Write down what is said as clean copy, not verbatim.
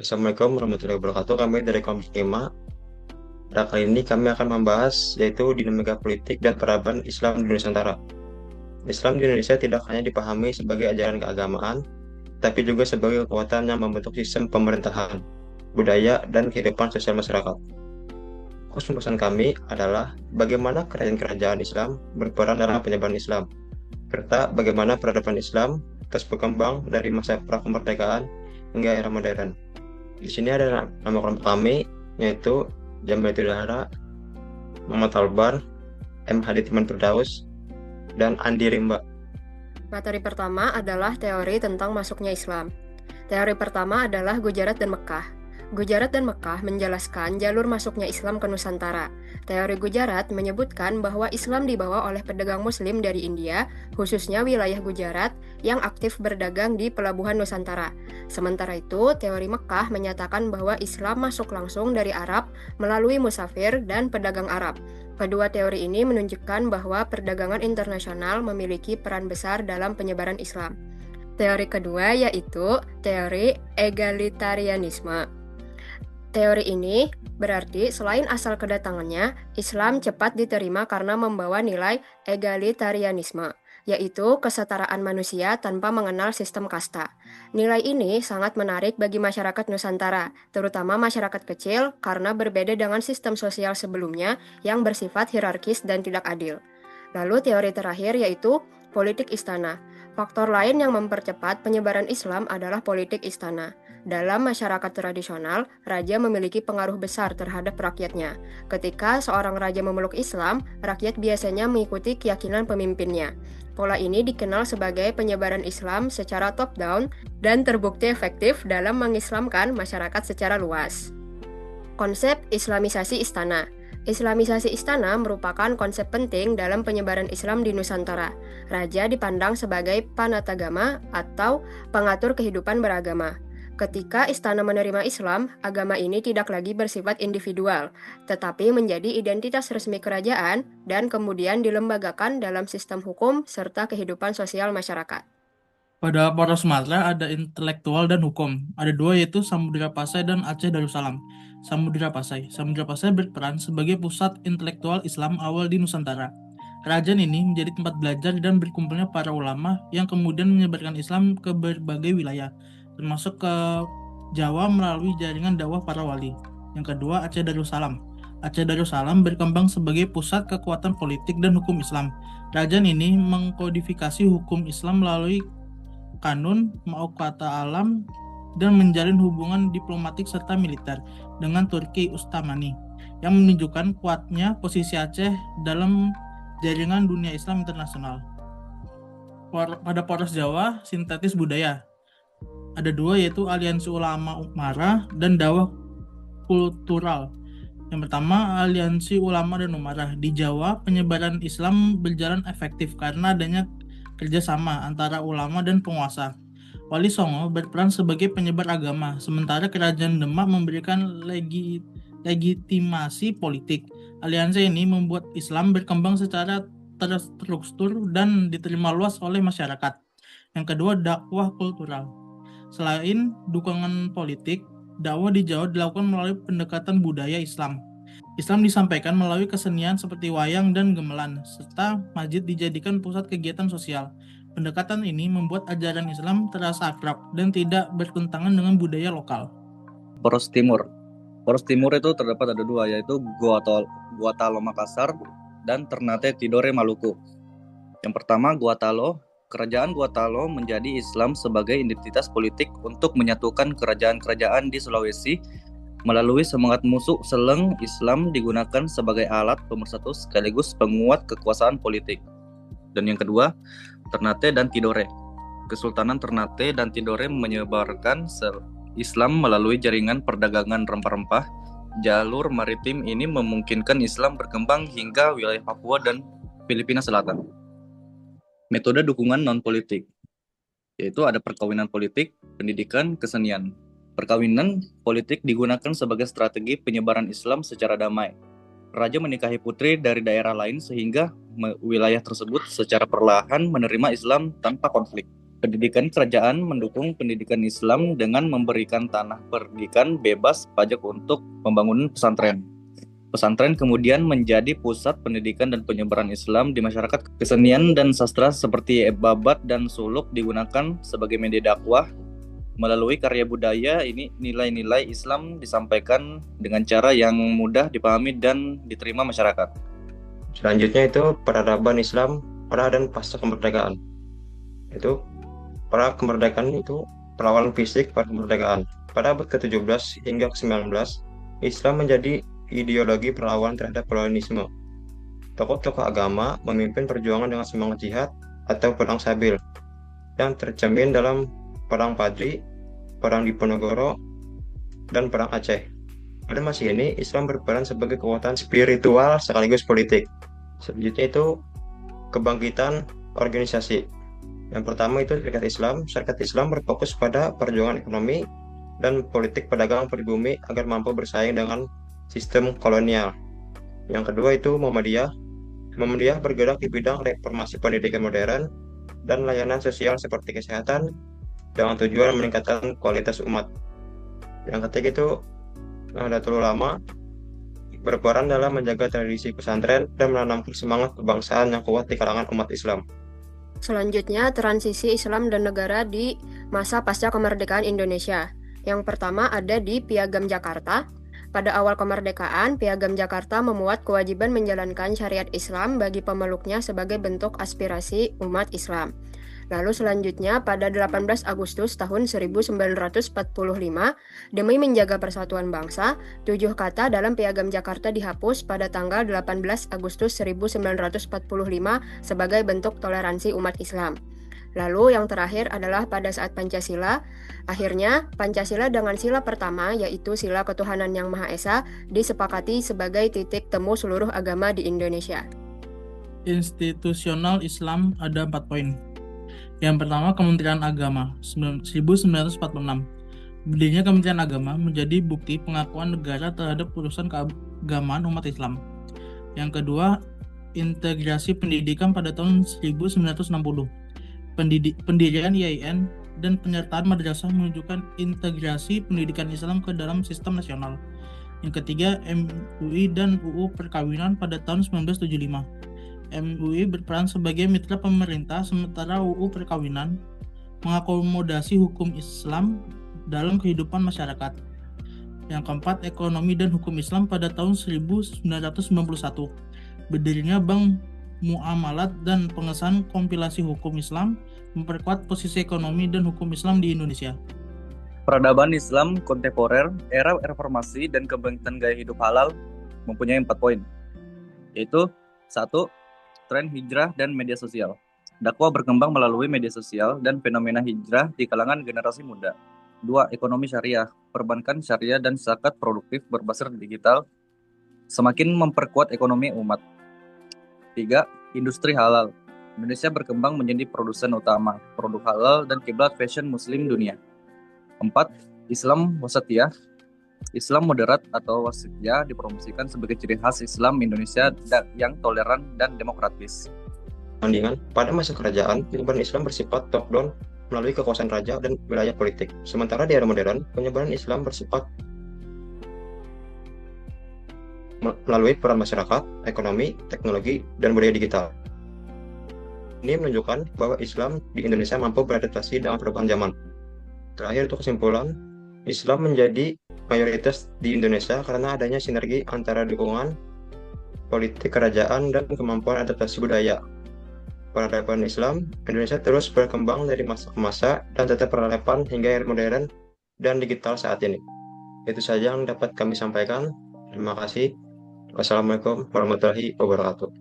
Assalamualaikum warahmatullahi wabarakatuh. Kami dari kelompok 5. Pada kali ini kami akan membahas yaitu dinamika politik dan peradaban Islam di Nusantara. Islam di Indonesia tidak hanya dipahami sebagai ajaran keagamaan, tapi juga sebagai kekuatan yang membentuk sistem pemerintahan, budaya, dan kehidupan sosial masyarakat. Fokus pembahasan kami adalah bagaimana kerajaan-kerajaan Islam berperan dalam penyebaran Islam, serta bagaimana peradaban Islam terus berkembang dari masa prakemerdekaan hingga era modern. Di sini ada nama kelompok kami, yaitu Jambatul Dahara, Muhammad Albar, M. Hadi Timan Firdaus, dan Andi Rimba. Materi pertama adalah teori tentang masuknya Islam. Teori pertama adalah Gujarat dan Mekah. Gujarat dan Mekah menjelaskan jalur masuknya Islam ke Nusantara. Teori Gujarat menyebutkan bahwa Islam dibawa oleh pedagang Muslim dari India, khususnya wilayah Gujarat, yang aktif berdagang di pelabuhan Nusantara. Sementara itu, teori Mekah menyatakan bahwa Islam masuk langsung dari Arab melalui musafir dan pedagang Arab. Kedua teori ini menunjukkan bahwa perdagangan internasional memiliki peran besar dalam penyebaran Islam. Teori kedua yaitu teori egalitarianisme. Teori ini berarti selain asal kedatangannya, Islam cepat diterima karena membawa nilai egalitarianisme, yaitu kesetaraan manusia tanpa mengenal sistem kasta. Nilai ini sangat menarik bagi masyarakat Nusantara, terutama masyarakat kecil karena berbeda dengan sistem sosial sebelumnya yang bersifat hierarkis dan tidak adil. Lalu teori terakhir yaitu politik istana. Faktor lain yang mempercepat penyebaran Islam adalah politik istana. Dalam masyarakat tradisional, raja memiliki pengaruh besar terhadap rakyatnya. Ketika seorang raja memeluk Islam, rakyat biasanya mengikuti keyakinan pemimpinnya. Pola ini dikenal sebagai penyebaran Islam secara top-down dan terbukti efektif dalam mengislamkan masyarakat secara luas. Konsep Islamisasi Istana. Islamisasi istana merupakan konsep penting dalam penyebaran Islam di Nusantara. Raja dipandang sebagai panatagama atau pengatur kehidupan beragama. Ketika istana menerima Islam, agama ini tidak lagi bersifat individual, tetapi menjadi identitas resmi kerajaan dan kemudian dilembagakan dalam sistem hukum serta kehidupan sosial masyarakat. Pada poros Sumatera ada intelektual dan hukum. Ada dua yaitu Samudra Pasai dan Aceh Darussalam. Samudra Pasai berperan sebagai pusat intelektual Islam awal di Nusantara. Kerajaan ini menjadi tempat belajar dan berkumpulnya para ulama yang kemudian menyebarkan Islam ke berbagai wilayah, termasuk ke Jawa melalui jaringan dakwah para wali. Yang kedua, Aceh Darussalam. Aceh Darussalam berkembang sebagai pusat kekuatan politik dan hukum Islam. Kerajaan ini mengkodifikasi hukum Islam melalui kanun Mauqata Alam dan menjalin hubungan diplomatik serta militer dengan Turki Ustamani yang menunjukkan kuatnya posisi Aceh dalam jaringan dunia Islam internasional. Pada poros Jawa, sintetis budaya. Ada dua yaitu Aliansi Ulama Umarah dan Dakwah Kultural. Yang pertama, Aliansi Ulama dan Umarah. Di Jawa, penyebaran Islam berjalan efektif karena adanya kerjasama antara ulama dan penguasa. Wali Songo berperan sebagai penyebar agama, sementara Kerajaan Demak memberikan legitimasi politik. Aliansi ini membuat Islam berkembang secara terstruktur dan diterima luas oleh masyarakat. Yang kedua, dakwah kultural. Selain dukungan politik, dakwah di Jawa dilakukan melalui pendekatan budaya Islam. Islam disampaikan melalui kesenian seperti wayang dan gamelan, serta masjid dijadikan pusat kegiatan sosial. Pendekatan ini membuat ajaran Islam terasa akrab dan tidak bertentangan dengan budaya lokal. Poros Timur. Poros Timur itu terdapat ada dua, yaitu Guatalo Makassar dan Ternate Tidore Maluku. Yang pertama, Guatalo. Kerajaan Guatalo menjadi Islam sebagai identitas politik untuk menyatukan kerajaan-kerajaan di Sulawesi. Melalui semangat musuh seleng, Islam digunakan sebagai alat pemersatu sekaligus penguat kekuasaan politik. Dan yang kedua, Ternate dan Tidore. Kesultanan Ternate dan Tidore menyebarkan Islam melalui jaringan perdagangan rempah-rempah. Jalur maritim ini memungkinkan Islam berkembang hingga wilayah Papua dan Filipina Selatan. Metode dukungan non-politik, yaitu ada perkawinan politik, pendidikan, kesenian. Perkawinan politik digunakan sebagai strategi penyebaran Islam secara damai. Raja menikahi putri dari daerah lain sehingga wilayah tersebut secara perlahan menerima Islam tanpa konflik. Pendidikan kerajaan mendukung pendidikan Islam dengan memberikan tanah pendidikan bebas pajak untuk pembangunan pesantren. Pesantren kemudian menjadi pusat pendidikan dan penyebaran Islam di masyarakat. Kesenian dan sastra seperti babat dan suluk digunakan sebagai media dakwah. Melalui karya budaya ini, nilai-nilai Islam disampaikan dengan cara yang mudah dipahami dan diterima masyarakat. Selanjutnya itu peradaban Islam pada dan pasca kemerdekaan. Itu pra kemerdekaan itu perlawanan fisik pada kemerdekaan. Pada abad ke-17 hingga ke-19, Islam menjadi ideologi perlawanan terhadap kolonialisme. Tokoh-tokoh agama memimpin perjuangan dengan semangat jihad atau perang sabil yang tercermin dalam Perang Padri, Perang Diponegoro, dan Perang Aceh. Pada masa ini, Islam berperan sebagai kekuatan spiritual sekaligus politik. Selanjutnya itu kebangkitan organisasi. Yang pertama itu Serikat Islam. Serikat Islam berfokus pada perjuangan ekonomi dan politik pedagang pribumi agar mampu bersaing dengan sistem kolonial. Yang kedua itu Muhammadiyah. Muhammadiyah bergerak di bidang reformasi pendidikan modern dan layanan sosial seperti kesehatan dengan tujuan meningkatkan kualitas umat. Yang ketiga itu Nahdlatul Ulama berperan dalam menjaga tradisi pesantren dan menanamkan semangat kebangsaan yang kuat di kalangan umat Islam. Selanjutnya, transisi Islam dan negara di masa pasca kemerdekaan Indonesia. Yang pertama ada di Piagam Jakarta. Pada awal kemerdekaan, Piagam Jakarta memuat kewajiban menjalankan syariat Islam bagi pemeluknya sebagai bentuk aspirasi umat Islam. Lalu selanjutnya pada 18 Agustus tahun 1945, demi menjaga persatuan bangsa, 7 kata dalam Piagam Jakarta dihapus pada tanggal 18 Agustus 1945 sebagai bentuk toleransi umat Islam. Lalu yang terakhir adalah pada saat Pancasila. Akhirnya, Pancasila dengan sila pertama, yaitu sila ketuhanan yang Maha Esa, disepakati sebagai titik temu seluruh agama di Indonesia. Institusional Islam ada 4 poin. Yang pertama, Kementerian Agama 1946. Berdirinya Kementerian Agama menjadi bukti pengakuan negara terhadap urusan keagamaan umat Islam. Yang kedua, integrasi pendidikan pada tahun 1960. Pendirian IAIN dan penyertaan madrasah menunjukkan integrasi pendidikan Islam ke dalam sistem nasional. Yang ketiga, MUI dan UU Perkawinan pada tahun 1975. MUI berperan sebagai mitra pemerintah, sementara UU Perkawinan mengakomodasi hukum Islam dalam kehidupan masyarakat. Yang keempat, ekonomi dan hukum Islam pada tahun 1991. Berdirinya Bank Muamalat dan pengesahan kompilasi hukum Islam memperkuat posisi ekonomi dan hukum Islam di Indonesia. Peradaban Islam kontemporer, era reformasi dan kebangkitan gaya hidup halal mempunyai 4 poin, yaitu 1. Tren hijrah dan media sosial. Dakwah berkembang melalui media sosial dan fenomena hijrah di kalangan generasi muda. 2. Ekonomi syariah. Perbankan syariah dan zakat produktif berbasis digital semakin memperkuat ekonomi umat. 3. Industri halal. Indonesia berkembang menjadi produsen utama produk halal dan kiblat fashion muslim dunia. 4. Islam wasatiyah. Islam moderat atau wasatiyah dipromosikan sebagai ciri khas Islam Indonesia yang toleran dan demokratis. Tandingan, pada masa kerajaan, penyebaran Islam bersifat top-down melalui kekuasaan raja dan wilayah politik. Sementara di era modern, penyebaran Islam bersifat melalui peran masyarakat, ekonomi, teknologi, dan budaya digital. Ini menunjukkan bahwa Islam di Indonesia mampu beradaptasi dengan perubahan zaman. Terakhir, untuk kesimpulan, Islam menjadi mayoritas di Indonesia karena adanya sinergi antara dukungan politik kerajaan dan kemampuan adaptasi budaya. Peradaban Islam Indonesia terus berkembang dari masa ke masa dan tetap relevan hingga era modern dan digital saat ini. Itu saja yang dapat kami sampaikan. Terima kasih. Wassalamualaikum warahmatullahi wabarakatuh.